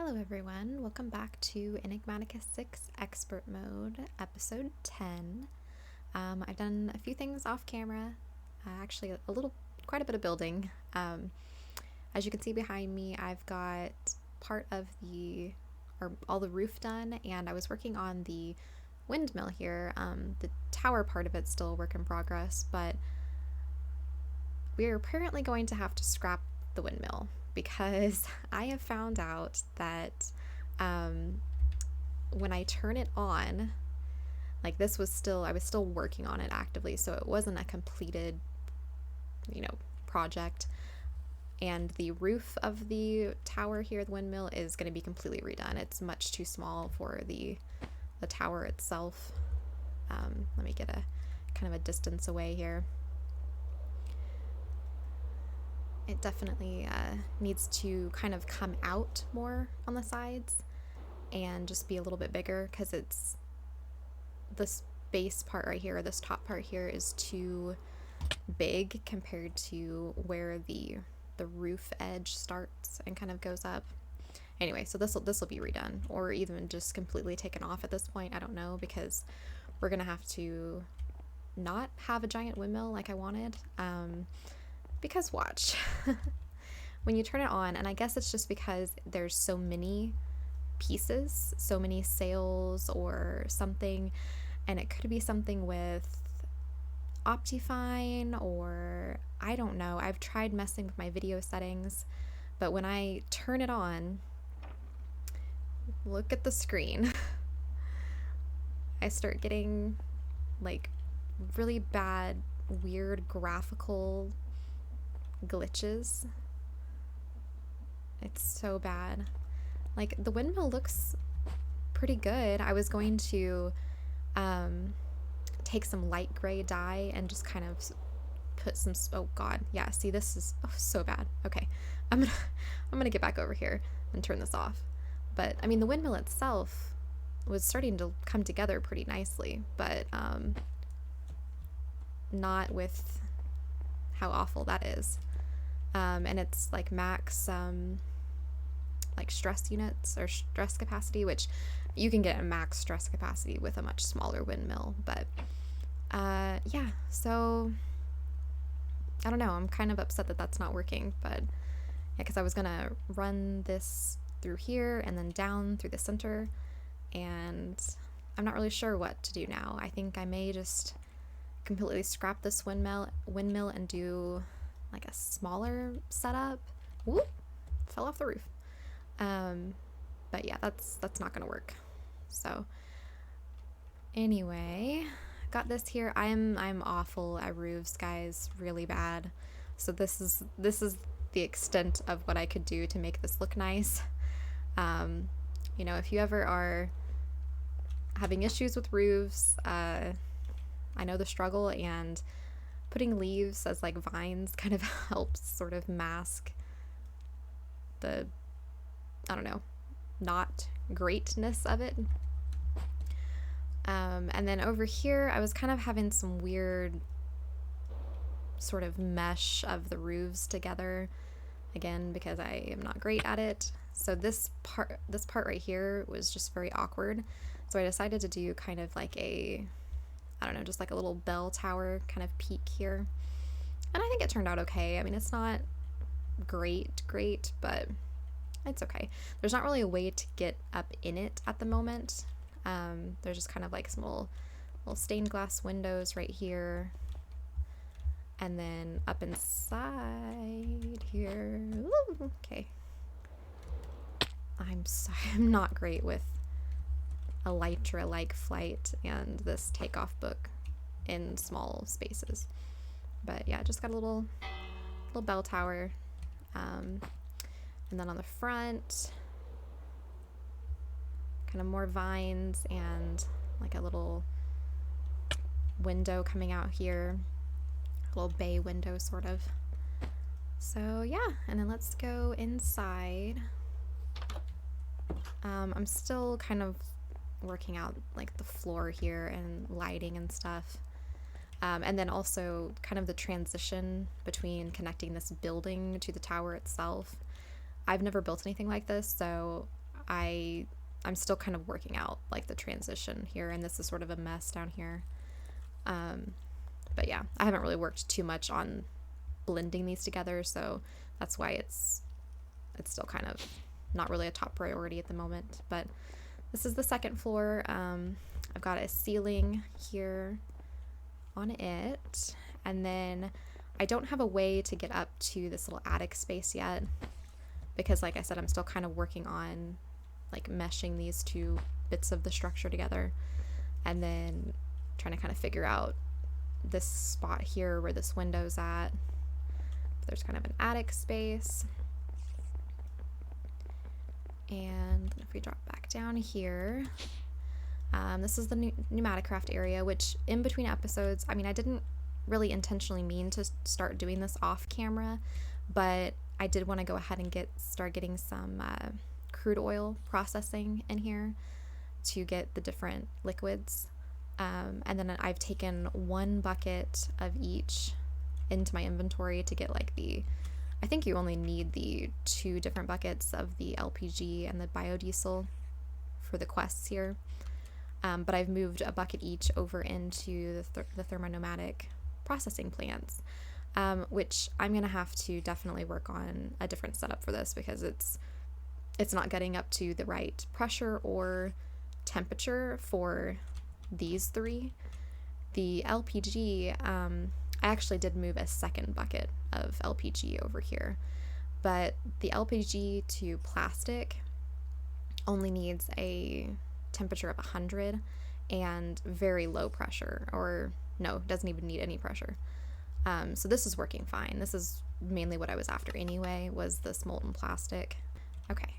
Hello everyone, welcome back to Enigmatica 6 Expert Mode, Episode 10. I've done a few things off camera, actually quite a bit of building. As you can see behind me, I've got all the roof done, and I was working on the windmill here. The tower part of it's still a work in progress, but we're apparently going to have to scrap the windmill because I have found out that when I turn it on, like I was still working on it actively, so it wasn't a completed, project. And the roof of the tower here, the windmill, is going to be completely redone. It's much too small for the tower itself. Let me get a kind of a distance away here. It definitely needs to kind of come out more on the sides and just be a little bit bigger, because it's this base part right here, or this top part here, is too big compared to where the roof edge starts and kind of goes up. Anyway, so this will be redone, or even just completely taken off at this point. I don't know, because we're gonna have to not have a giant windmill like I wanted. Because watch, when you turn it on, and I guess it's just because there's so many pieces, so many sails or something, and it could be something with Optifine, or I don't know. I've tried messing with my video settings, but when I turn it on, look at the screen, I start getting like really bad, weird graphical glitches. It's so bad. Like, the windmill looks pretty good. I was going to take some light gray dye and just kind of put some, oh god, yeah, see, this is so bad. Okay, I'm gonna get back over here and turn this off. But I mean, the windmill itself was starting to come together pretty nicely, but not with how awful that is. And it's like max like stress units or stress capacity, which you can get a max stress capacity with a much smaller windmill. But yeah, so I don't know, I'm kind of upset that that's not working. But yeah, because I was gonna run this through here and then down through the center, and I'm not really sure what to do now. I think I may just completely scrap this windmill and do like a smaller setup. Whoop, fell off the roof. But yeah, that's not gonna work. So anyway, got this here. I'm awful at roofs, guys, really bad. So this is the extent of what I could do to make this look nice. If you ever are having issues with roofs, I know the struggle, and putting leaves as like vines kind of helps sort of mask the, I don't know, not greatness of it. And then over here, I was kind of having some weird sort of mesh of the roofs together, again, because I am not great at it. So this part right here was just very awkward. So I decided to do kind of like a, I don't know, just like a little bell tower kind of peak here. And I think it turned out okay. I mean, it's not great, but it's okay. There's not really a way to get up in it at the moment. There's just kind of like some little stained glass windows right here. And then up inside here. Ooh, okay. I'm not great with Elytra-like flight and this takeoff book in small spaces. But yeah, just got a little bell tower. And then on the front, kind of more vines and like a little window coming out here. A little bay window, sort of. So yeah, and then let's go inside. I'm still kind of working out like the floor here and lighting and stuff, and then also kind of the transition between connecting this building to the tower itself. I've never built anything like this, so I'm still kind of working out like the transition here, and this is sort of a mess down here. But yeah, I haven't really worked too much on blending these together, so that's why it's still kind of not really a top priority at the moment. But this is the second floor. I've got a ceiling here on it, and then I don't have a way to get up to this little attic space yet because, like I said, I'm still kind of working on like meshing these two bits of the structure together, and then trying to kind of figure out this spot here where this window's at. There's kind of an attic space. And if we drop back down here, this is the Pneumatic Craft area, which in between episodes, I mean, I didn't really intentionally mean to start doing this off camera, but I did want to go ahead and start getting some crude oil processing in here to get the different liquids. And then I've taken 1 bucket of each into my inventory to get like I think you only need the 2 different buckets of the LPG and the biodiesel for the quests here. But I've moved a bucket each over into the thermonomadic processing plants, which I'm going to have to definitely work on a different setup for this because it's not getting up to the right pressure or temperature for these 3. The LPG, I actually did move a second bucket of LPG over here, but the LPG to plastic only needs a temperature of 100 and very low pressure, or no, doesn't even need any pressure. So this is working fine. This is mainly what I was after anyway, was this molten plastic. Okay,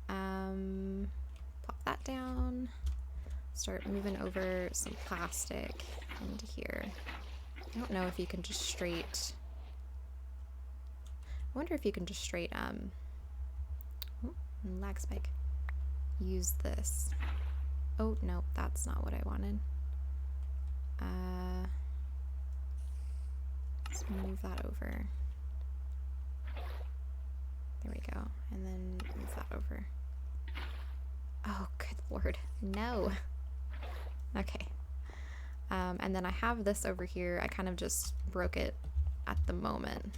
pop that down, start moving over some plastic into here. I don't know if you can just straight, I wonder if you can just straight, lag spike, use this. Oh, no, that's not what I wanted. Let's move that over. There we go. And then move that over. Oh, good lord. No. Okay. And then I have this over here. I kind of just broke it at the moment.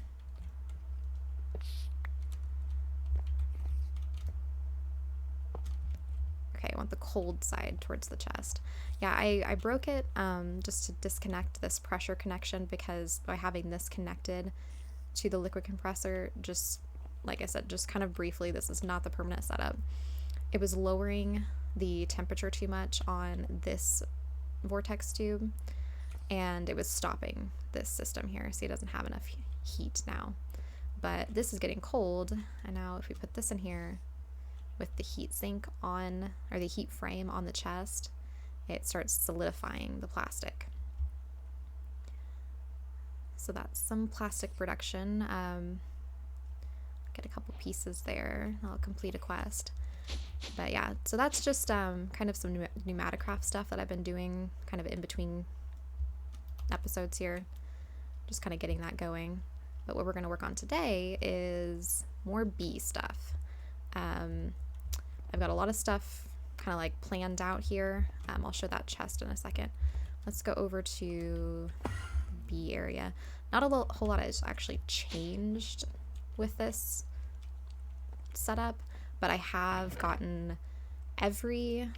Okay, I want the cold side towards the chest. Yeah, I broke it just to disconnect this pressure connection, because by having this connected to the liquid compressor, just like I said, just kind of briefly, this is not the permanent setup. It was lowering the temperature too much on this vortex tube, and it was stopping this system here. See, it doesn't have enough heat now. But this is getting cold, and now if we put this in here with the heat sink on, or the heat frame on the chest, it starts solidifying the plastic. So that's some plastic production. Get a couple pieces there, I'll complete a quest. But yeah, so that's just kind of some Pneumatic Craft stuff that I've been doing kind of in between episodes here, just kind of getting that going. But what we're going to work on today is more bee stuff. I've got a lot of stuff kind of like planned out here. I'll show that chest in a second. Let's go over to bee area. Not a whole lot has actually changed with this setup, but I have gotten every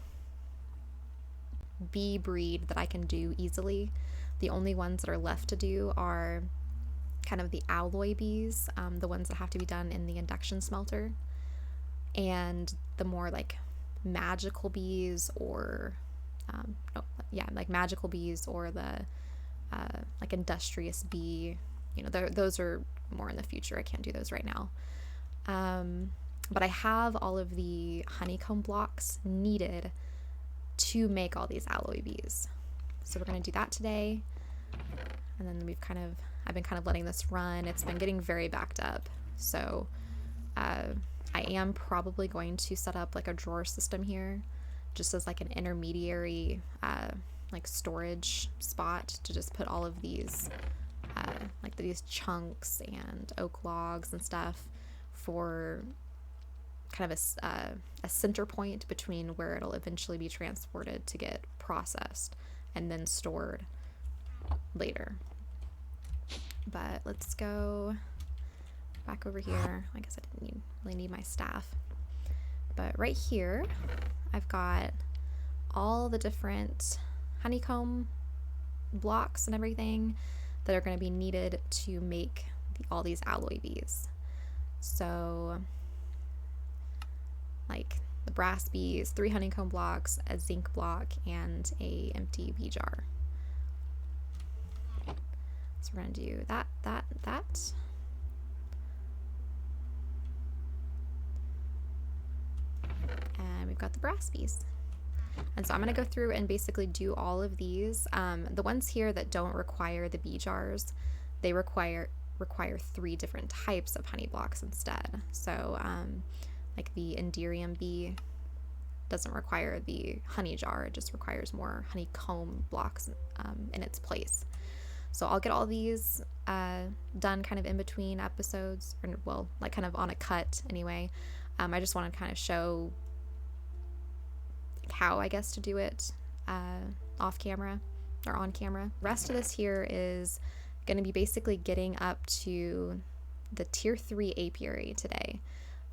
bee breed that I can do easily. The only ones that are left to do are kind of the alloy bees, the ones that have to be done in the induction smelter, and the more like magical bees, or like magical bees, or the like industrious bee. You know, those are more in the future. I can't do those right now. But I have all of the honeycomb blocks needed to make all these alloy bees. So we're going to do that today. And then I've been kind of letting this run. It's been getting very backed up. So I am probably going to set up like a drawer system here, just as like an intermediary like storage spot to just put all of these like these chunks and oak logs and stuff for kind of a center point between where it'll eventually be transported to get processed and then stored later. But let's go back over here. I guess I didn't really need my staff. But right here, I've got all the different honeycomb blocks and everything that are going to be needed to make all these alloy bees. So, like the brass bees, 3 honeycomb blocks, a zinc block, and a empty bee jar. So we're going to do that. And we've got the brass bees. And so I'm going to go through and basically do all of these. The ones here that don't require the bee jars, they require 3 different types of honey blocks instead. So like the Enderium bee doesn't require the honey jar, it just requires more honeycomb blocks in its place. So I'll get all these done kind of in between episodes, or well, like kind of on a cut anyway. I just want to kind of show how I guess to do it off camera or on camera. The rest of this here is going to be basically getting up to the tier 3 apiary today.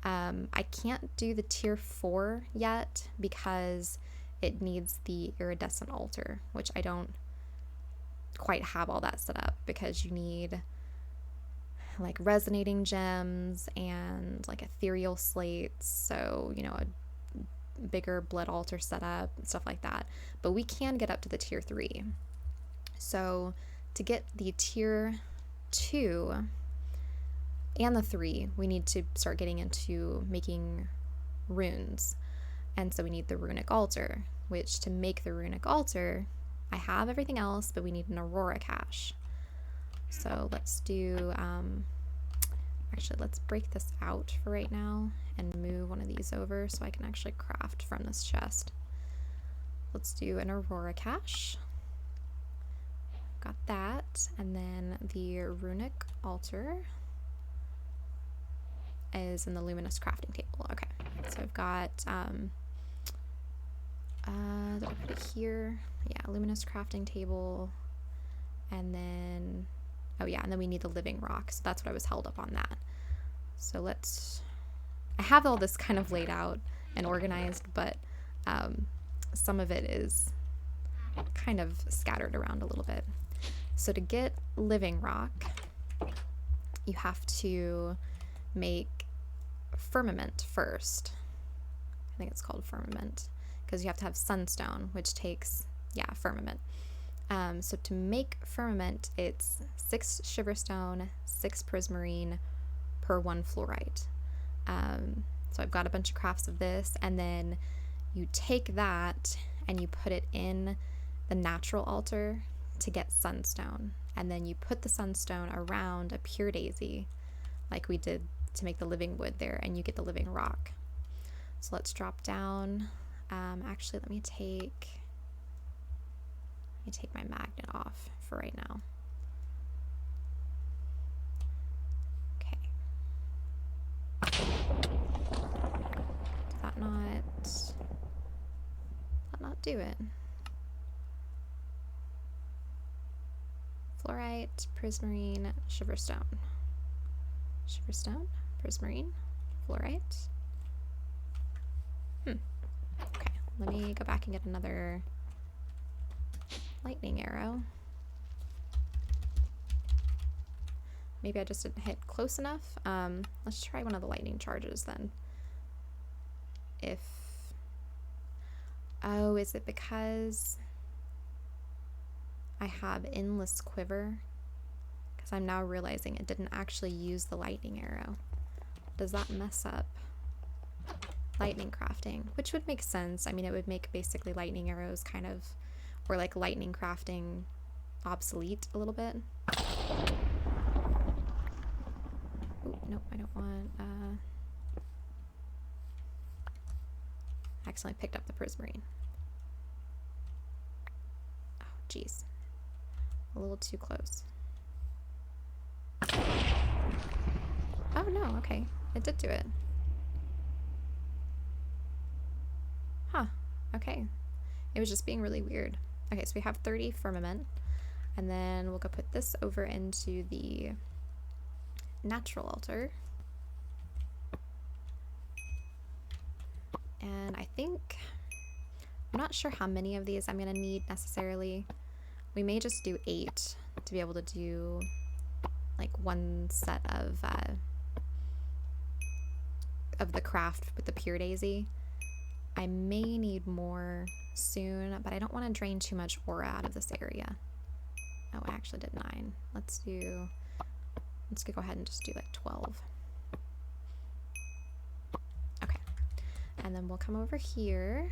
I can't do the tier 4 yet because it needs the iridescent altar, which I don't quite have all that set up, because you need like resonating gems and like ethereal slates, so you know, a bigger blood altar setup, stuff like that. But we can get up to the tier 3. So to get the tier 2 and the 3, we need to start getting into making runes. And so we need the Runic Altar, which to make the Runic Altar, I have everything else, but we need an Aurora Cache. So let's do, actually let's break this out for right now and move one of these over so I can actually craft from this chest. Let's do an Aurora Cache. Got that. And then the Runic Altar is in the luminous crafting table. Okay, so I've got did I put it here? Yeah, luminous crafting table, and then oh yeah, and then we need the living rock, so that's what I was held up on that. So I have all this kind of laid out and organized, but some of it is kind of scattered around a little bit. So to get living rock, you have to make firmament first. I think it's called firmament, because you have to have sunstone, which takes, yeah, firmament. So to make firmament, it's 6 shiverstone, 6 prismarine per 1 fluorite. So I've got a bunch of crafts of this, and then you take that and you put it in the natural altar to get sunstone, and then you put the sunstone around a pure daisy like we did to make the living wood there, and you get the living rock. So let's drop down. Actually, let me take my magnet off for right now. Okay. Did that not do it? Fluorite, prismarine, shiverstone. Shiverstone, prismarine, fluorite. Okay, let me go back and get another lightning arrow. Maybe I just didn't hit close enough. Let's try one of the lightning charges then. Oh, is it because I have endless quiver? Because I'm now realizing it didn't actually use the lightning arrow. Does that mess up lightning crafting? Which would make sense. I mean, it would make basically lightning arrows kind of, or like lightning crafting, obsolete a little bit. Oh, nope, I don't want, I accidentally picked up the prismarine. Oh, geez. A little too close. Oh no, okay. It did do it. Okay. It was just being really weird. Okay, so we have 30 firmament, and then we'll go put this over into the natural altar. And I think, I'm not sure how many of these I'm gonna need necessarily. We may just do 8 to be able to do like one set of the craft with the pure daisy. I may need more soon, but I don't want to drain too much aura out of this area. Oh, I actually did 9. Let's go ahead and just do like 12. Okay, and then we'll come over here.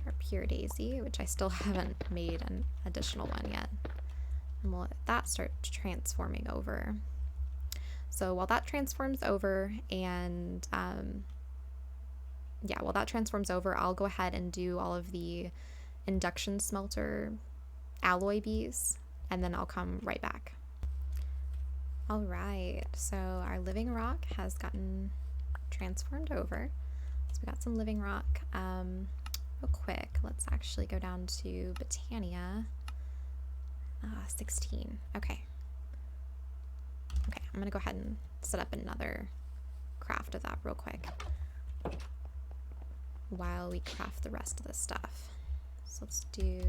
Our pure daisy, which I still haven't made an additional one yet. And we'll let that start transforming over. So while that transforms over, and while that transforms over, I'll go ahead and do all of the induction smelter alloy bees, and then I'll come right back. All right, so our living rock has gotten transformed over. So we got some living rock. Real quick, let's actually go down to Botania. 16. Okay. Okay, I'm gonna go ahead and set up another craft of that real quick while we craft the rest of this stuff. So let's do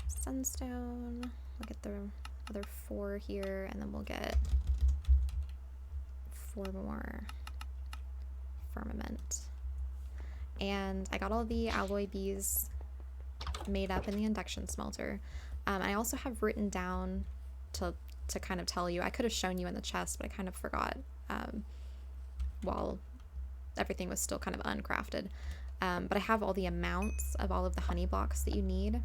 sunstone. We'll get the other 4 here, and then we'll get 4 more firmament. And I got all the alloy bees made up in the induction smelter. I also have written down to kind of tell you, I could have shown you in the chest, but I kind of forgot while everything was still kind of uncrafted. But I have all the amounts of all of the honey blocks that you need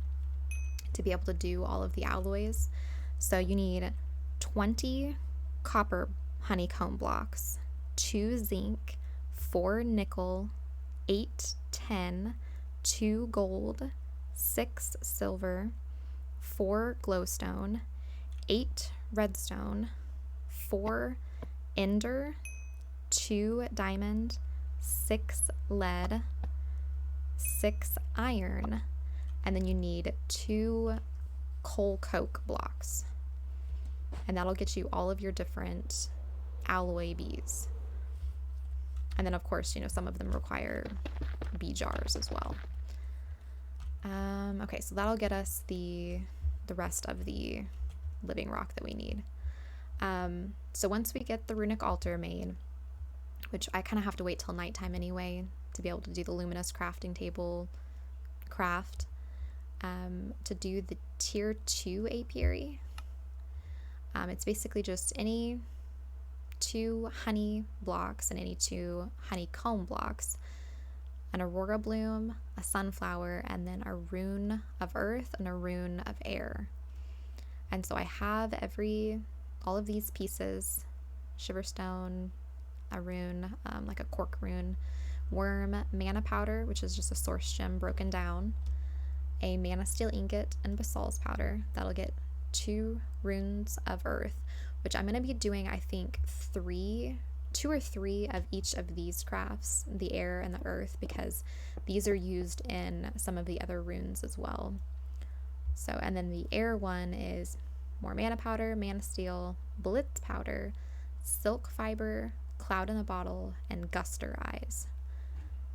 to be able to do all of the alloys. So you need 20 copper honeycomb blocks, 2 zinc, 4 nickel, 8 tin, 2 gold, 6 silver, 4 glowstone, 8 redstone, 4 ender, 2 diamond, 6 lead, 6 iron, and then you need 2 coal coke blocks. And that'll get you all of your different alloy bees. And then of course, you know, some of them require bee jars as well. Okay, so that'll get us the rest of the living rock that we need. So once we get the Runic Altar made, which I kind of have to wait till nighttime anyway to be able to do the luminous crafting table craft, to do the tier 2 apiary. It's basically just any 2 honey blocks and any 2 honeycomb blocks, an Aurora bloom, a sunflower, and then a Rune of Earth and a Rune of Air. And so I have all of these pieces: shiverstone, a rune, like a cork rune, worm, mana powder, which is just a source gem broken down, a mana steel ingot, and basalt's powder. That'll get 2 runes of earth, which I'm going to be doing, I think, 2 or 3 of each of these crafts, the air and the earth, because these are used in some of the other runes as well. So, and then the air one is more mana powder, mana steel, blitz powder, silk fiber, cloud in a bottle, and guster eyes.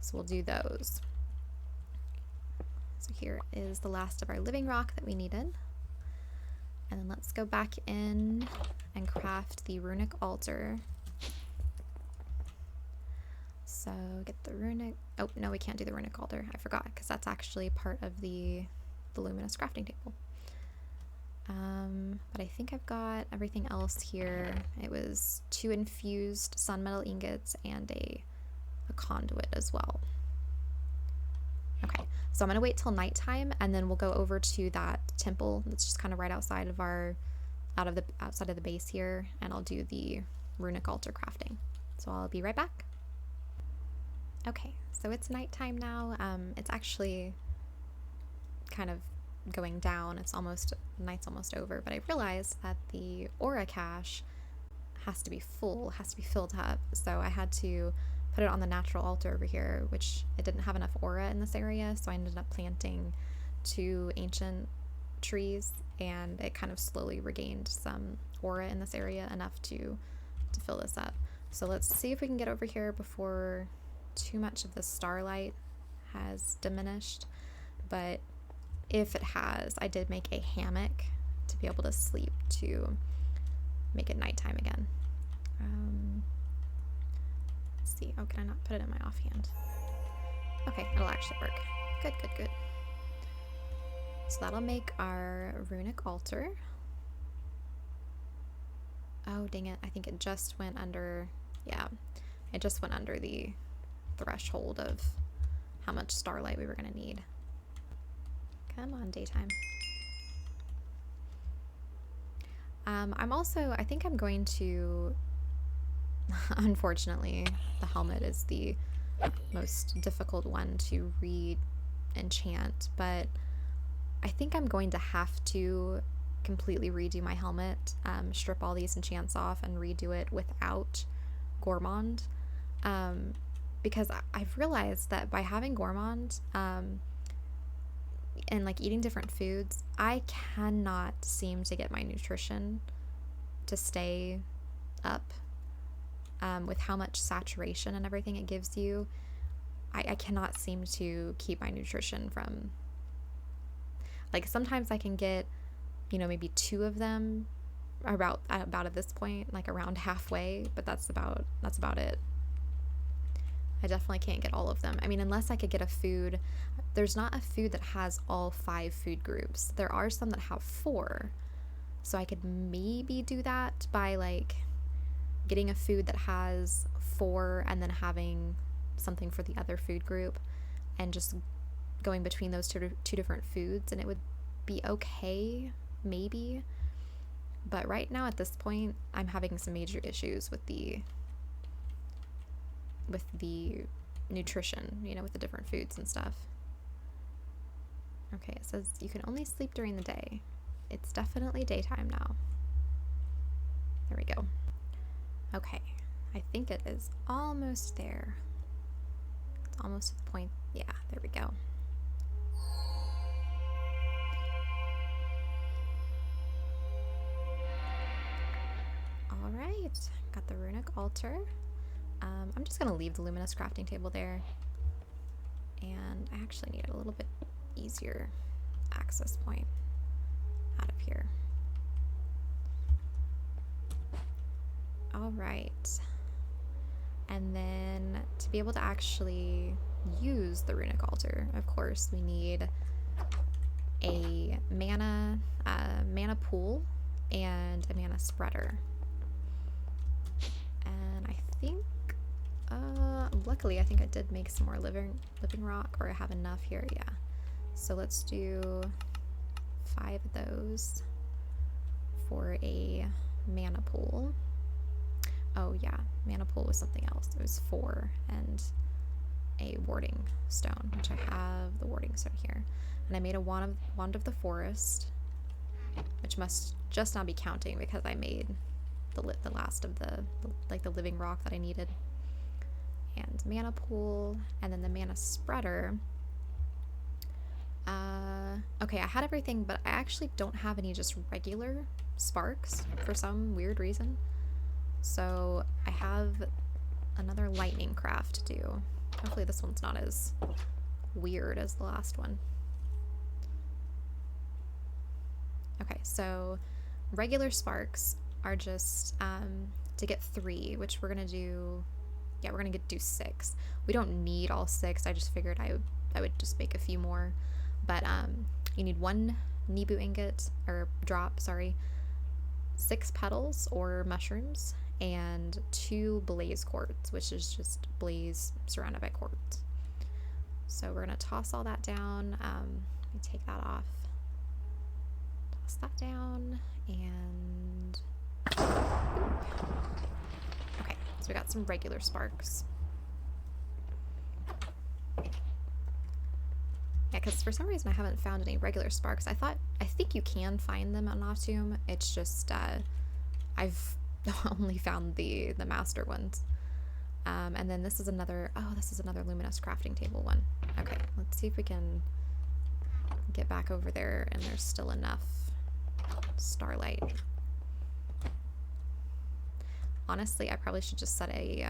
So we'll do those. So here is the last of our living rock that we needed. And then let's go back in and craft the Runic Altar. So get the runic, oh no, we can't do the Runic Altar, I forgot, because that's actually part of the luminous crafting table. But I think I've got everything else here. It was 2 infused sunmetal ingots and a conduit as well. Okay, so I'm gonna wait till nighttime, and then we'll go over to that temple that's just kind of right outside of outside of the base here, and I'll do the Runic Altar crafting. So I'll be right back. Okay, so it's nighttime now. It's actually kind of going down. Night's almost over, but I realized that the Aurora Cache has to be full, has to be filled up. So I had to put it on the natural altar over here, which it didn't have enough aura in this area, so I ended up planting 2 ancient trees, and it kind of slowly regained some aura in this area, enough to fill this up. So let's see if we can get over here before too much of the starlight has diminished. But if it has, I did make a hammock to be able to sleep, to make it nighttime again. Let's see. Oh, can I not put it in my offhand? Okay, it'll actually work. Good, good, good. So that'll make our Runic Altar. Oh, dang it. I think it just went under, yeah, it just went under the threshold of how much starlight we were going to need. Come on, daytime. I'm also, I think I'm going to, unfortunately, the helmet is the most difficult one to re-enchant, but I think I'm going to have to completely redo my helmet, strip all these enchants off and redo it without Gourmand, because I've realized that by having Gourmand, and like eating different foods, I cannot seem to get my nutrition to stay up, with how much saturation and everything it gives you. I cannot seem to keep my nutrition from, like, sometimes I can get, you know, maybe 2 of them about at this point, like around halfway, but that's about it. I definitely can't get all of them. I mean, unless I could get a food. There's not a food that has all 5 food groups. There are some that have 4. So I could maybe do that by like getting a food that has 4 and then having something for the other food group and just going between those two different foods, and it would be okay, maybe. But right now at this point, I'm having some major issues with the nutrition, you know, with the different foods and stuff. Okay, it says you can only sleep during the day. It's definitely daytime now. There we go. Okay, I think it is almost there. It's almost at the point. Yeah, there we go. All right, got the Runic Altar. I'm just gonna leave the luminous crafting table there, and I actually need a little bit easier access point out of here. All right, and then to be able to actually use the Runic Altar, of course, we need a mana pool and a mana spreader. And I think, luckily I think I did make some more living rock, or I have enough here, yeah. So let's do 5 of those for a mana pool. Oh yeah, mana pool was something else. It was 4, and a warding stone, which I have the warding stone here. And I made a wand of the forest, which must just not be counting because I made the last of the living rock that I needed. And mana pool, and then the mana spreader. Okay, I had everything, but I actually don't have any just regular sparks for some weird reason. So I have another lightning craft to do. Hopefully this one's not as weird as the last one. Okay, so regular sparks are just to get 3, which we're gonna do. Yeah, we're gonna do 6. We don't need all 6. I just figured I would just make a few more. But you need 1 Nibu ingot, or drop, sorry, 6 petals or mushrooms, and 2 blaze quartz, which is just blaze surrounded by quartz. So we're gonna toss all that down. Let me take that off. Toss that down, and okay, so we got some regular sparks. Yeah, because for some reason I haven't found any regular sparks. I think you can find them on Noctum. It's just I've only found the master ones. And then this is another, oh, this is another luminous crafting table one. Okay, let's see if we can get back over there and there's still enough starlight. Honestly, I probably should just set a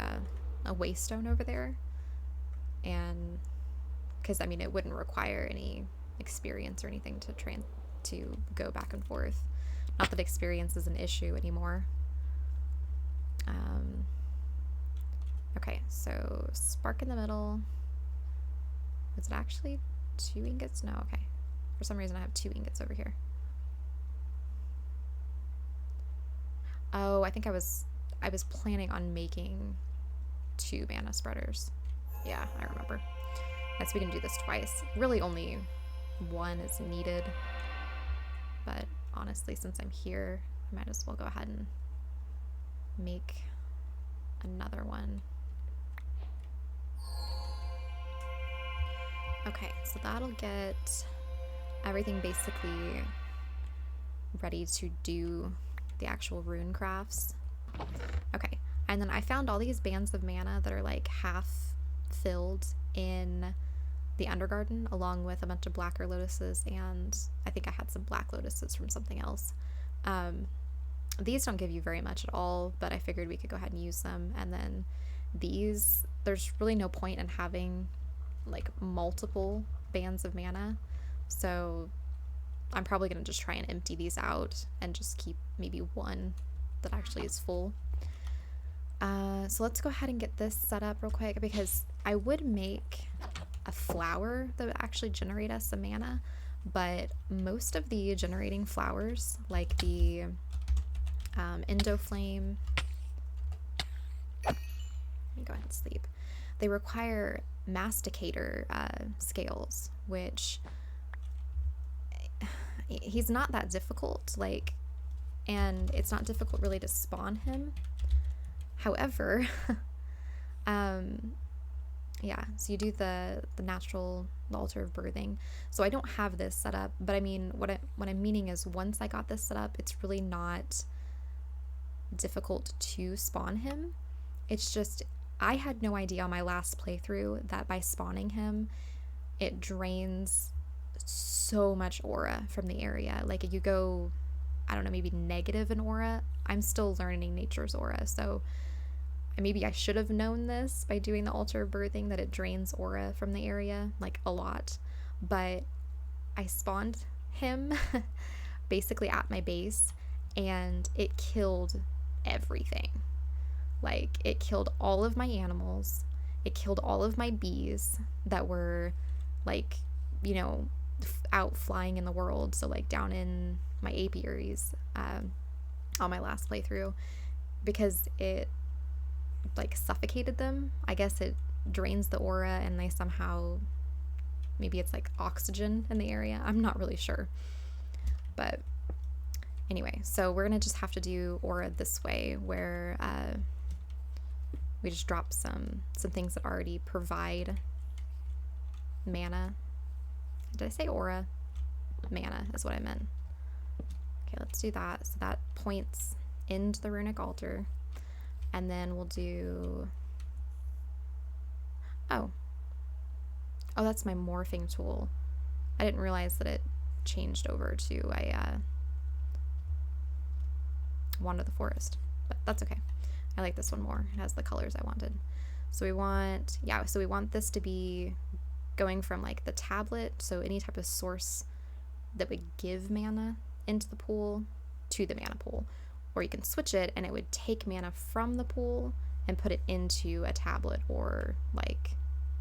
waystone over there, and because I mean it wouldn't require any experience or anything to go back and forth. Not that experience is an issue anymore. Okay, so spark in the middle. Was it actually 2 ingots? No, okay. For some reason I have 2 ingots over here. Oh, I think I was planning on making 2 mana spreaders. Yeah, I remember. Yes, we can do this twice. Really only 1 is needed. But honestly, since I'm here, I might as well go ahead and make another one. Okay, so that'll get everything basically ready to do the actual rune crafts. Okay, and then I found all these bands of mana that are like half filled in the Undergarden, along with a bunch of blacker lotuses, and I think I had some black lotuses from something else. These don't give you very much at all, but I figured we could go ahead and use them. And then these, there's really no point in having like multiple bands of mana, so I'm probably gonna just try and empty these out and just keep maybe 1 that actually is full. So let's go ahead and get this set up real quick, because I would make a flower that would actually generate us some mana, but most of the generating flowers, like the Endoflame, let me go ahead and sleep, they require masticator scales, which he's not that difficult, like, and it's not difficult really to spawn him. However, yeah, so you do the natural altar of birthing. So I don't have this set up, but I mean, what I'm meaning is once I got this set up, it's really not difficult to spawn him. It's just, I had no idea on my last playthrough that by spawning him, it drains so much aura from the area. Like, you go, I don't know, maybe negative in aura. I'm still learning nature's aura, so maybe I should have known this by doing the altar of birthing, that it drains aura from the area, like a lot. But I spawned him basically at my base, and it killed everything. Like, it killed all of my animals, it killed all of my bees that were, like, you know, out flying in the world, so like down in my apiaries on my last playthrough, because it like suffocated them. I guess it drains the aura and they somehow, maybe it's like oxygen in the area, I'm not really sure. But anyway, so we're gonna just have to do aura this way, where we just drop some things that already provide mana. Did I say aura? Mana is what I meant. Okay, let's do that. So that points into the Runic Altar. And then we'll do... Oh, that's my morphing tool. I didn't realize that it changed over to a Wand of the Forest. But that's okay. I like this one more. It has the colors I wanted. So we want... Yeah, so we want this to be going from like the tablet, so any type of source that would give mana into the pool, to the mana pool. Or you can switch it and it would take mana from the pool and put it into a tablet or like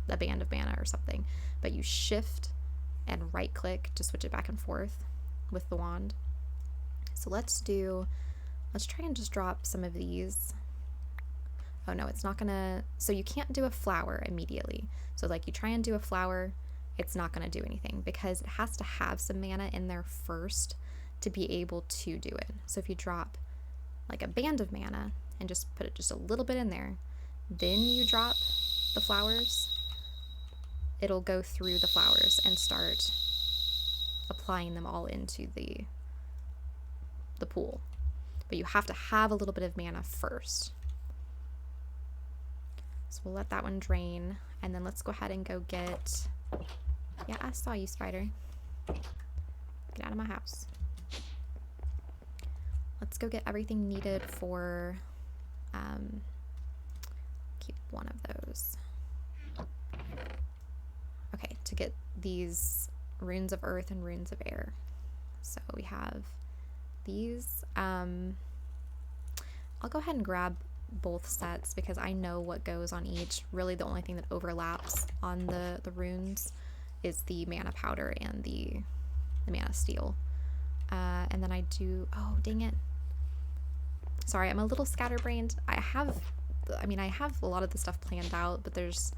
a band of mana or something. But you shift and right click to switch it back and forth with the wand. So let's try and just drop some of these. Oh no, it's not gonna, so you can't do a flower immediately. So like you try and do a flower, it's not gonna do anything because it has to have some mana in there first to be able to do it. So if you drop like a band of mana and just put it just a little bit in there, then you drop the flowers, it'll go through the flowers and start applying them all into the pool. but you have to have a little bit of mana first. So we'll let that one drain, and then let's go ahead and go get, yeah, I saw you, spider. Get out of my house. Let's go get everything needed for, keep one of those. Okay, to get these Runes of Earth and Runes of Air. So we have these. I'll go ahead and grab both sets because I know what goes on each. Really the only thing that overlaps on the runes is the mana powder and the mana steel. And then I do, oh dang it. Sorry, I'm a little scatterbrained. I have a lot of the stuff planned out, but there's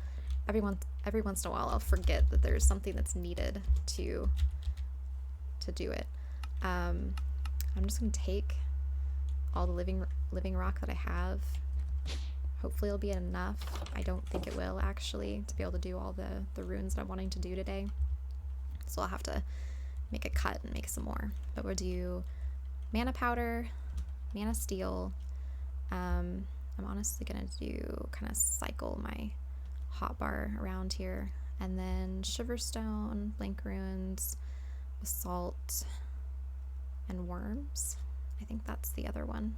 every once in a while I'll forget that there's something that's needed to do it. I'm just gonna take all the living rock that I have. Hopefully it'll be enough. I don't think it will actually to be able to do all the runes that I'm wanting to do today. So I'll have to make a cut and make some more. But we'll do mana powder, mana steel. I'm honestly gonna do kind of cycle my hotbar around here, and then shiverstone, blank runes, basalt, and worms. I think that's the other one.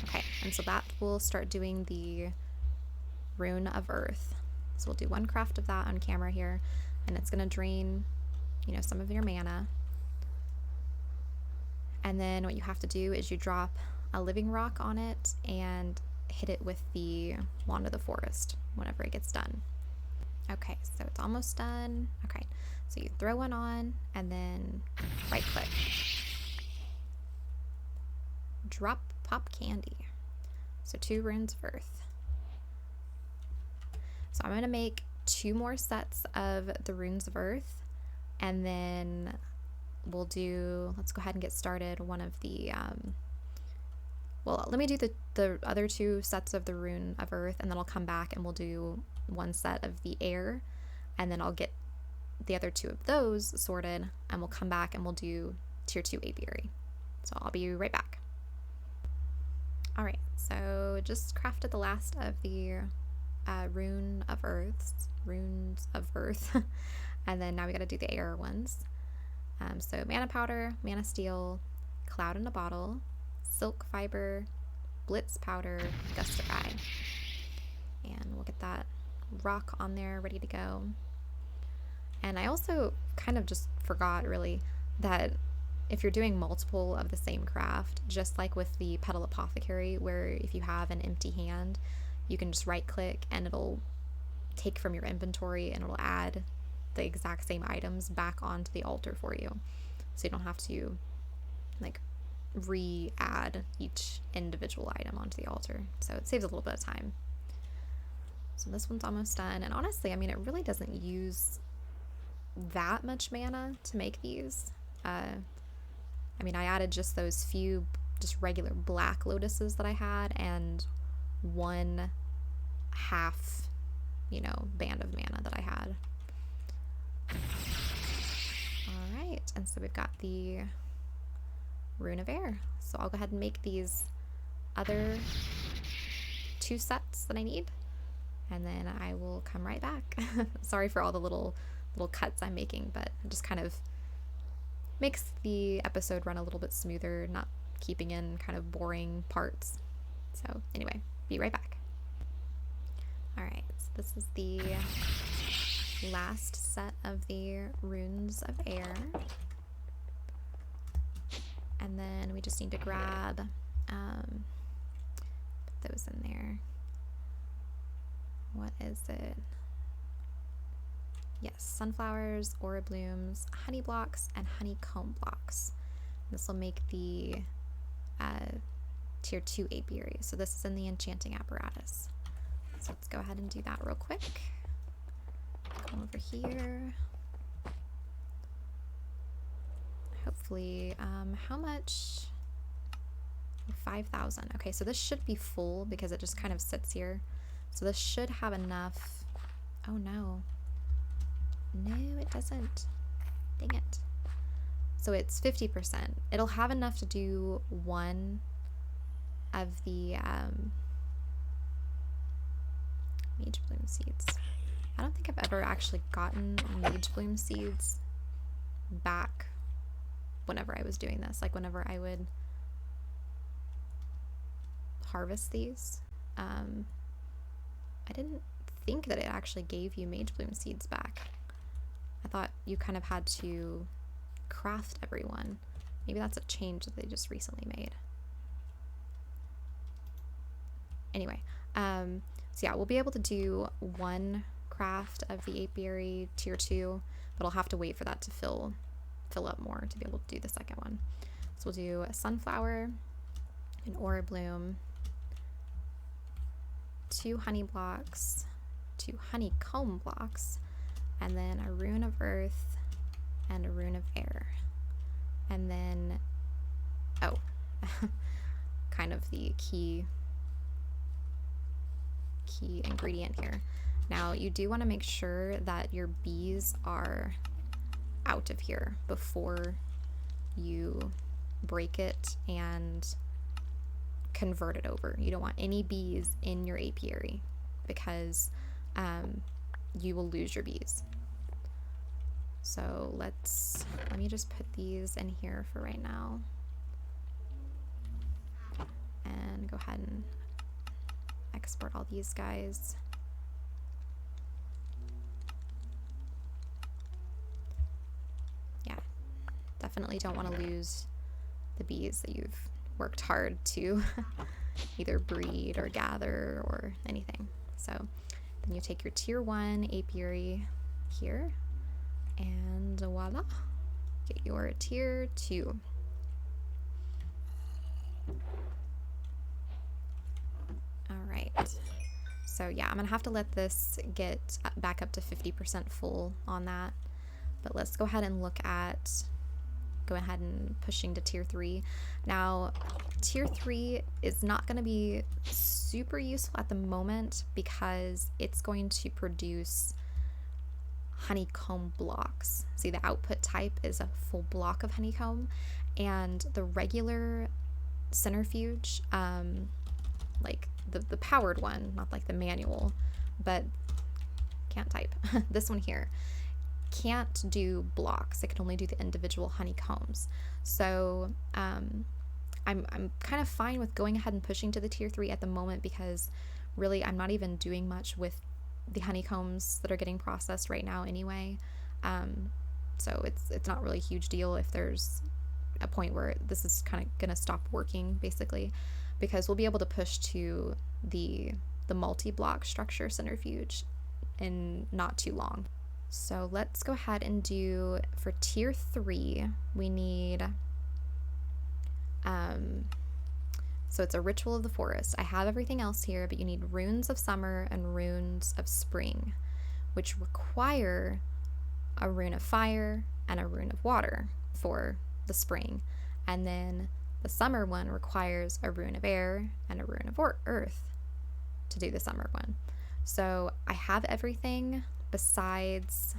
Okay, and so that will start doing the Rune of Earth. So we'll do one craft of that on camera here, and it's gonna drain, you know, some of your mana. And then what you have to do is you drop a living rock on it and hit it with the Wand of the Forest whenever it gets done. Okay, so it's almost done. Okay, so you throw one on and then right click. Drop pop candy. So 2 Runes of Earth. So I'm gonna make 2 more sets of the Runes of Earth, and then we'll do, let's go ahead and get started. One of the, well, let me do the other 2 sets of the Rune of Earth, and then I'll come back and we'll do 1 set of the air, and then I'll get the other 2 of those sorted, and we'll come back and we'll do tier 2 apiary. So I'll be right back. All right, so just crafted the last of the Runes of Earth, and then now we got to do the air ones. So mana powder, mana steel, cloud in a bottle, silk fiber, blitz powder, gust of eye, and we'll get that rock on there ready to go. And I also kind of just forgot really that if you're doing multiple of the same craft, just like with the Petal Apothecary, where if you have an empty hand, you can just right click and it'll take from your inventory and it'll add the exact same items back onto the altar for you. So you don't have to like re-add each individual item onto the altar. So it saves a little bit of time. So this one's almost done. And honestly, I mean, it really doesn't use that much mana to make these. I mean, I added just those few just regular black lotuses that I had and 1 half, you know, band of mana that I had. All right, and so we've got the Rune of Air. So I'll go ahead and make these other 2 sets that I need, and then I will come right back. Sorry for all the little cuts I'm making, but it just kind of makes the episode run a little bit smoother, not keeping in kind of boring parts. So anyway, be right back. All right, so this is the last set of the Runes of Air. And then we just need to grab, put those in there. What is it? Yes, sunflowers, aura blooms, honey blocks, and honeycomb blocks. This will make the tier 2 apiary. So this is in the enchanting apparatus. So let's go ahead and do that real quick. Come over here. Hopefully, how much? 5,000. Okay, so this should be full because it just kind of sits here. So this should have enough. Oh no. No, it doesn't. Dang it. so it's 50%. It'll have enough to do one of the Mage Bloom seeds. I don't think I've ever actually gotten Mage Bloom seeds back whenever I was doing this, like whenever I would harvest these. I didn't think that it actually gave you Mage Bloom seeds back. I thought you kind of had to craft everyone. Maybe that's a change that they just recently made. Anyway, so yeah, we'll be able to do one craft of the Apiary tier 2, but I'll have to wait for that to fill up more to be able to do the second one. So we'll do a sunflower, an Aurora bloom, 2 honey blocks, 2 honeycomb blocks, and then a Rune of Earth and a Rune of Air. And then, oh, kind of the key ingredient here. Now, you do want to make sure that your bees are out of here before you break it and convert it over. You don't want any bees in your apiary because you will lose your bees. So let me just put these in here for right now and go ahead and export all these guys. Yeah, definitely don't want to lose the bees that you've worked hard to either breed or gather or anything. So then you take your tier 1 apiary here and voila, get your tier 2. All right, so yeah, I'm gonna have to let this get back up to 50% full on that, but let's go ahead and look at pushing to tier 3. Now, tier 3 is not going to be super useful at the moment because it's going to produce honeycomb blocks. See, the output type is a full block of honeycomb, and the regular centrifuge, like the powered one, not like the manual, but can't type, this one here, can't do blocks. It can only do the individual honeycombs. So I'm kind of fine with going ahead and pushing to the tier 3 at the moment because really I'm not even doing much with the honeycombs that are getting processed right now anyway. So it's not really a huge deal if there's a point where this is kind of gonna stop working basically, because we'll be able to push to the multi-block structure centrifuge in not too long. So let's go ahead and do, for tier 3, we need, so it's a Ritual of the Forest. I have everything else here, but you need Runes of Summer and Runes of Spring, which require a Rune of Fire and a Rune of Water for the Spring. And then the Summer one requires a Rune of Air and a Rune of Earth to do the Summer one. So I have everything besides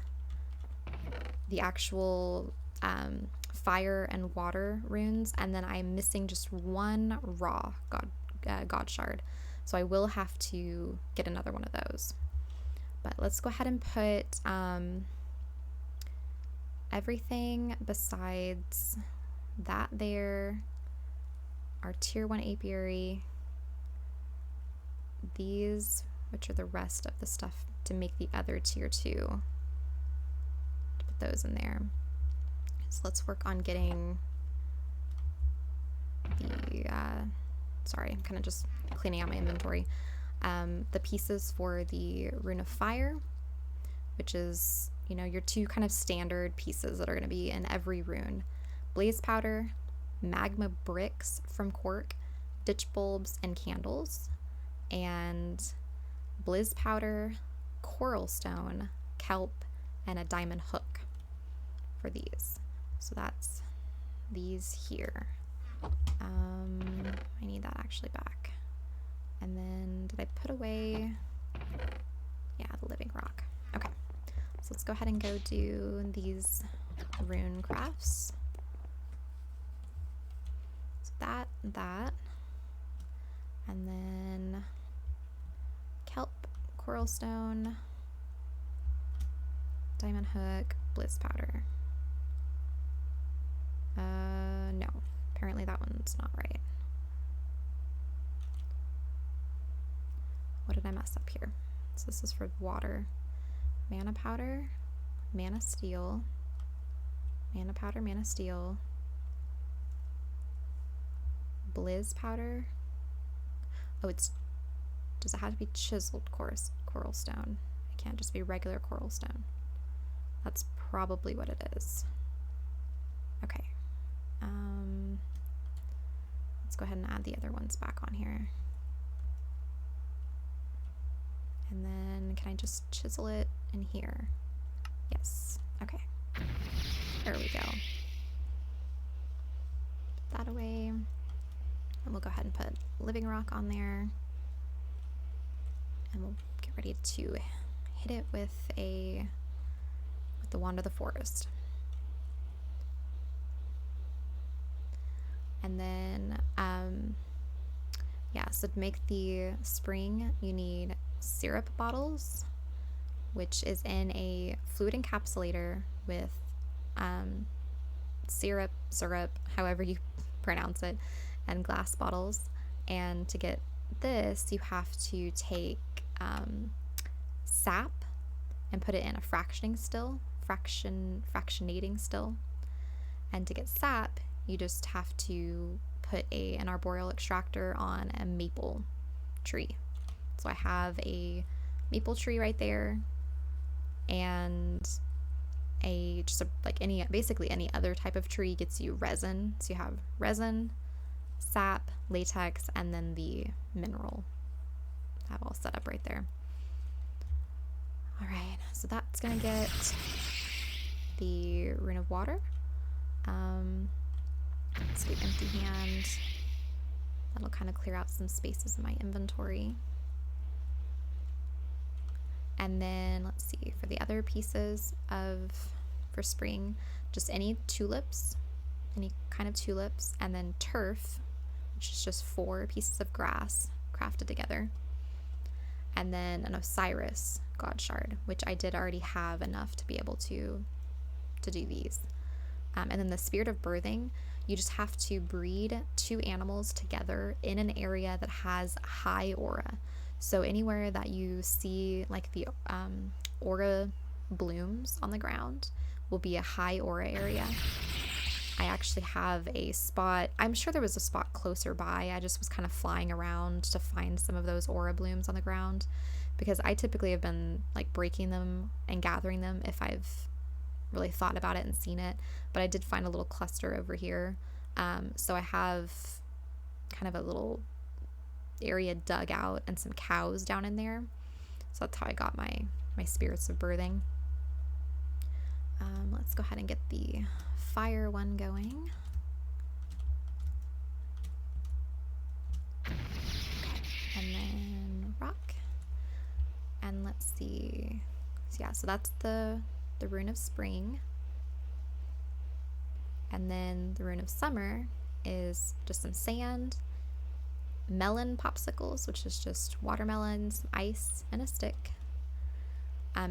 the actual fire and water runes, and then I'm missing just one raw god shard, so I will have to get another one of those. But let's go ahead and put everything besides that there, our tier 1 apiary, these, which are the rest of the stuff to make the other tier 2, to put those in there. So let's work on getting the sorry, I'm kind of just cleaning out my inventory, the pieces for the Rune of Fire, which is, you know, your 2 kind of standard pieces that are going to be in every rune: blaze powder, magma bricks from Quark, ditch bulbs and candles, and blizz powder, coral stone, kelp, and a diamond hook for these. So that's these here. I need that actually back. And then did I put away, yeah, the living rock. Okay, so let's go ahead and go do these rune crafts. that, and then kelp, coral stone, diamond hook, bliss powder. No, apparently that one's not right. What did I mess up here? So this is for water. Mana powder, mana steel, mana powder, mana steel, blizz powder. Oh, does it have to be chiseled coral stone? It can't just be regular coral stone. That's probably what it is. Okay. Let's go ahead and add the other ones back on here. And then can I just chisel it in here? Yes. Okay. There we go. Put that away. And we'll go ahead and put living rock on there. And we'll get ready to hit it with the wand of the forest. And then, yeah, so to make the spring, you need syrup bottles, which is in a fluid encapsulator with syrup, however you pronounce it, and glass bottles. And to get this, you have to take sap and put it in a fractionating still. And to get sap, you just have to put an arboreal extractor on a maple tree. So I have a maple tree right there, and basically any other type of tree gets you resin. So you have resin, sap, latex, and then the mineral. I have all set up right there. All right, so that's gonna get the Rune of Water. Sweet empty hand. That'll kind of clear out some spaces in my inventory. And then let's see, for the other pieces for spring, just any tulips, any kind of tulips, and then turf, which is just 4 pieces of grass crafted together. And then an Osiris god shard, which I did already have enough to be able to do these. And then the spirit of birthing, you just have to breed 2 animals together in an area that has high aura. So anywhere that you see like the aura blooms on the ground will be a high aura area. I actually have a spot, I'm sure there was a spot closer by, I just was kind of flying around to find some of those aura blooms on the ground, because I typically have been like breaking them and gathering them if I've really thought about it and seen it, but I did find a little cluster over here. So I have kind of a little area dug out and some cows down in there. So that's how I got my spirits of birthing. Let's go ahead and get the fire one going. Okay, and then rock. And let's see. So yeah, so that's the Rune of Spring. And then the Rune of Summer is just some sand, melon popsicles, which is just watermelons, ice, and a stick.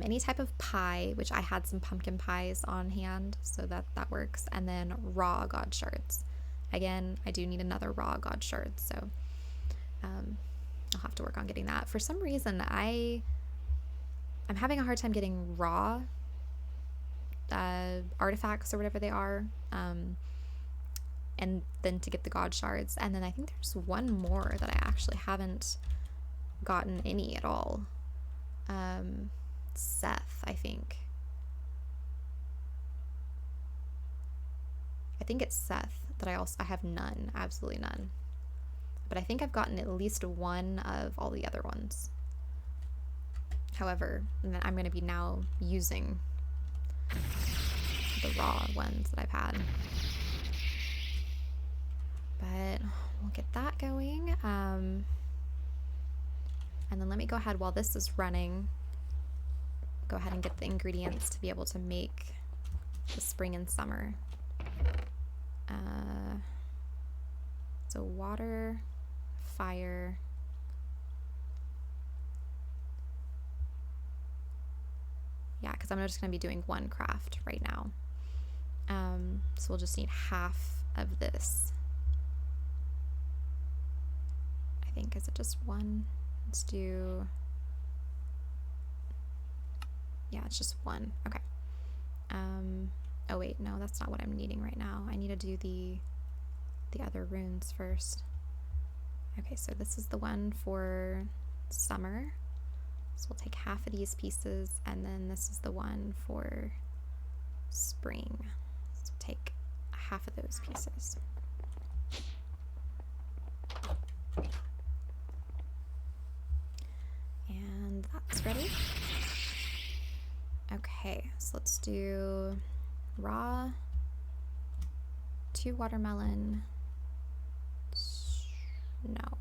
Any type of pie, which I had some pumpkin pies on hand, so that works. And then raw god shards. Again, I do need another raw god shard, so I'll have to work on getting that. For some reason, I'm having a hard time getting raw artifacts or whatever they are, and then to get the god shards. And then I think there's one more that I actually haven't gotten any at all. Seth, I think it's Seth that I have none, absolutely none, but I think I've gotten at least one of all the other ones. However, I'm going to be now using the raw ones that I've had, but we'll get that going. And then let me go ahead while this is running, go ahead and get the ingredients to be able to make the spring and summer. So water, fire, yeah, because I'm just going to be doing one craft right now. So we'll just need half of this. I think, is it just one? Let's do, yeah, it's just one. Okay. Oh wait, no, that's not what I'm needing right now. I need to do the other runes first. Okay, so this is the one for summer. So we'll take half of these pieces, and then this is the one for spring. So we'll take half of those pieces. And that's ready. Okay, so let's do raw, 2 watermelon. No.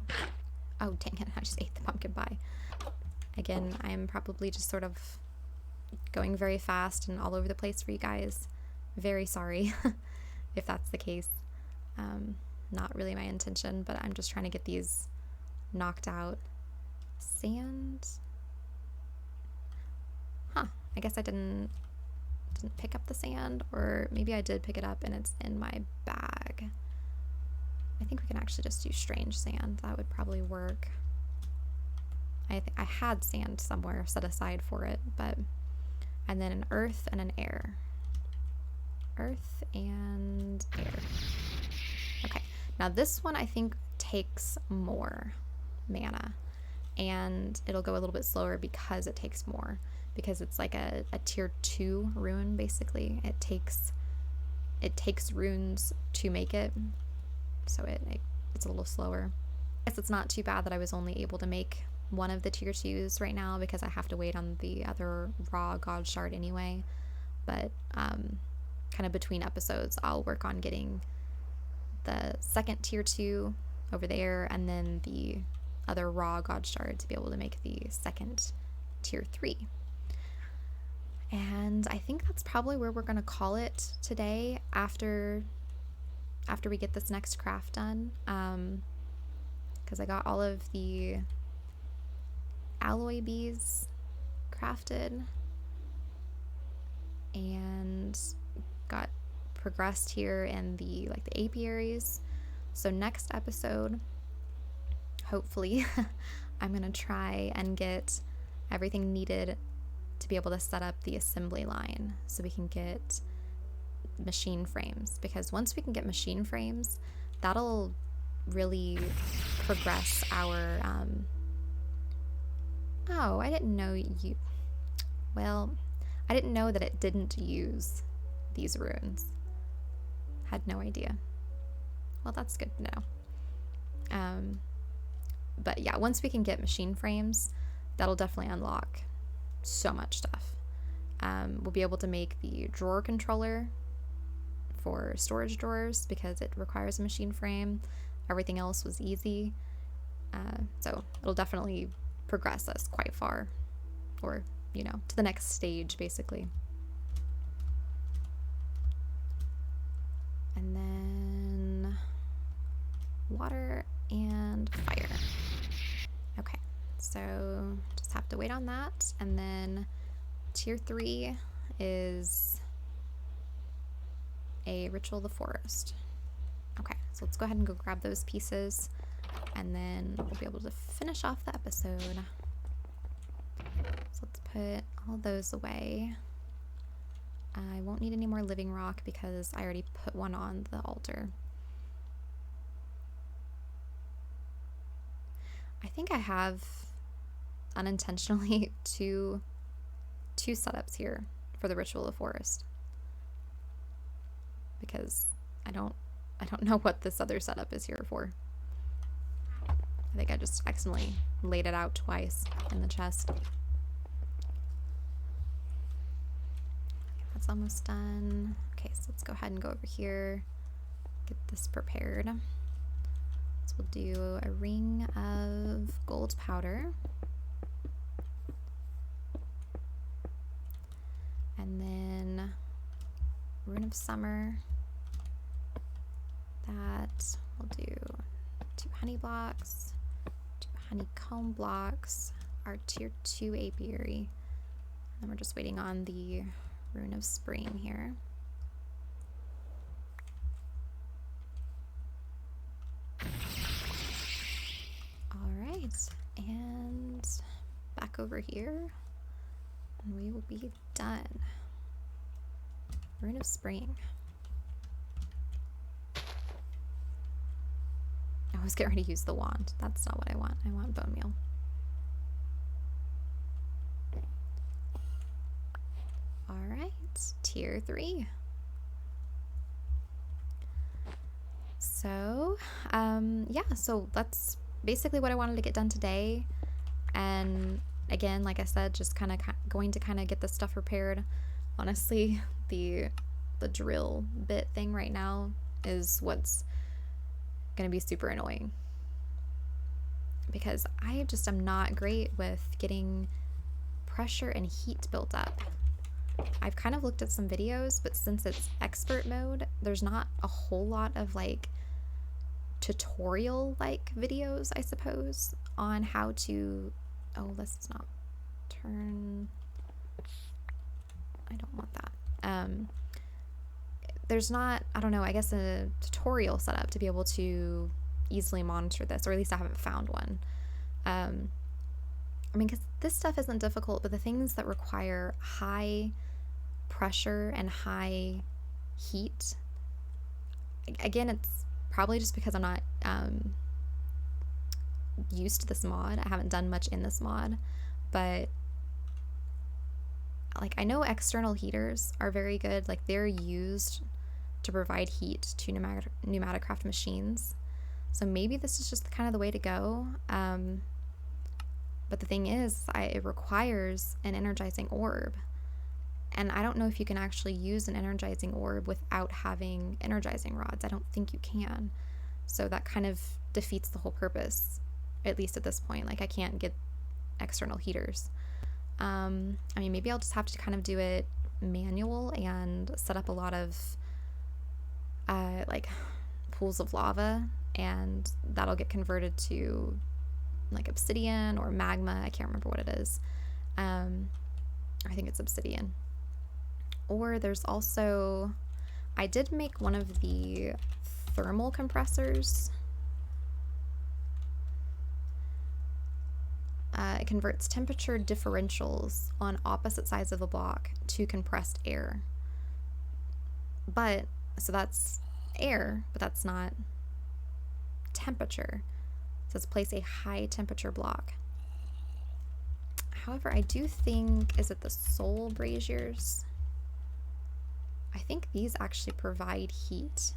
Oh, dang it, I just ate the pumpkin pie. Again, I'm probably just sort of going very fast and all over the place for you guys. Very sorry if that's the case. Not really my intention, but I'm just trying to get these knocked out. Sand. Huh, I guess I didn't pick up the sand, or maybe I did pick it up and it's in my bag. I think we can actually just do strange sand. That would probably work. I had sand somewhere set aside for it, but, and then an earth and an air. Earth and air. Okay, now this one I think takes more mana, and it'll go a little bit slower because it takes more, because it's like a tier 2 rune basically. It takes runes to make it, so it's a little slower. I guess it's not too bad that I was only able to make one of the tier 2s right now, because I have to wait on the other raw god shard anyway. But kind of between episodes I'll work on getting the second tier 2 over there, and then the other raw god shard to be able to make the second tier 3. And I think that's probably where we're gonna call it today after we get this next craft done, because I got all of the alloy bees crafted and got progressed here in the apiaries. So next episode, hopefully, I'm gonna try and get everything needed to be able to set up the assembly line so we can get machine frames, because once we can get machine frames, that'll really progress our oh, I didn't know I didn't know that it didn't use these runes. Had no idea. Well, that's good to know. But yeah, once we can get machine frames, that'll definitely unlock so much stuff. We'll be able to make the drawer controller for storage drawers because it requires a machine frame. Everything else was easy. So it'll definitely progress us quite far, or, you know, to the next stage, basically. And then water and fire. Okay, so just have to wait on that. And then tier 3 is a Ritual of the Forest. Okay, so let's go ahead and go grab those pieces, and then we'll be able to finish off the episode. So let's put all those away. I won't need any more living rock because I already put one on the altar. I think I have unintentionally two setups here for the Ritual of the Forest, because I don't know what this other setup is here for. I think I just accidentally laid it out twice in the chest. That's almost done. Okay, so let's go ahead and go over here, get this prepared. So we'll do a ring of gold powder. And then Rune of Summer. That we'll do 2 honey blocks, 2 honeycomb blocks, our tier 2 apiary. And we're just waiting on the Rune of Spring here. Alright, and back over here, and we will be done. Rune of Spring. I was getting ready to use the wand. That's not what I want. I want bone meal. Alright, tier 3. So, yeah, so that's basically what I wanted to get done today. And again, like I said, just kind of going to kind of get this stuff repaired. Honestly, the drill bit thing right now is what's going to be super annoying, because I just am not great with getting pressure and heat built up. I've kind of looked at some videos, but since it's expert mode, there's not a whole lot of like tutorial like videos, I suppose, on how to, oh, let's not turn, I don't want that. There's not, I don't know, I guess a tutorial set up to be able to easily monitor this, or at least I haven't found one. I mean, because this stuff isn't difficult, but the things that require high pressure and high heat, again, it's probably just because I'm not used to this mod. I haven't done much in this mod, but like I know external heaters are very good. Like they're used to provide heat to Pneumatic Craft machines. So maybe this is just kind of the way to go. But the thing is, it requires an energizing orb. And I don't know if you can actually use an energizing orb without having energizing rods. I don't think you can. So that kind of defeats the whole purpose, at least at this point. Like I can't get external heaters. I mean, maybe I'll just have to kind of do it manual and set up a lot of like pools of lava, and that'll get converted to like obsidian or magma. I can't remember what it is. I think it's obsidian. Or there's also, I did make one of the thermal compressors. It converts temperature differentials on opposite sides of the block to compressed air. But, so that's air, but that's not temperature. It says place a high temperature block. However, I do think, is it the soul braziers? I think these actually provide heat.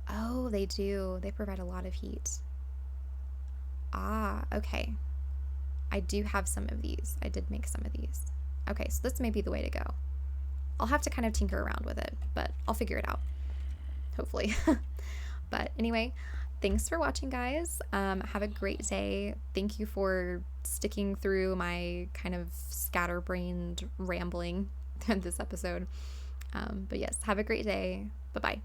Oh, they do. They provide a lot of heat. Ah, okay. I do have some of these. I did make some of these. Okay, so this may be the way to go. I'll have to kind of tinker around with it, but I'll figure it out. Hopefully. But anyway, thanks for watching, guys. Have a great day. Thank you for sticking through my kind of scatterbrained rambling in this episode. But yes, have a great day. Bye-bye.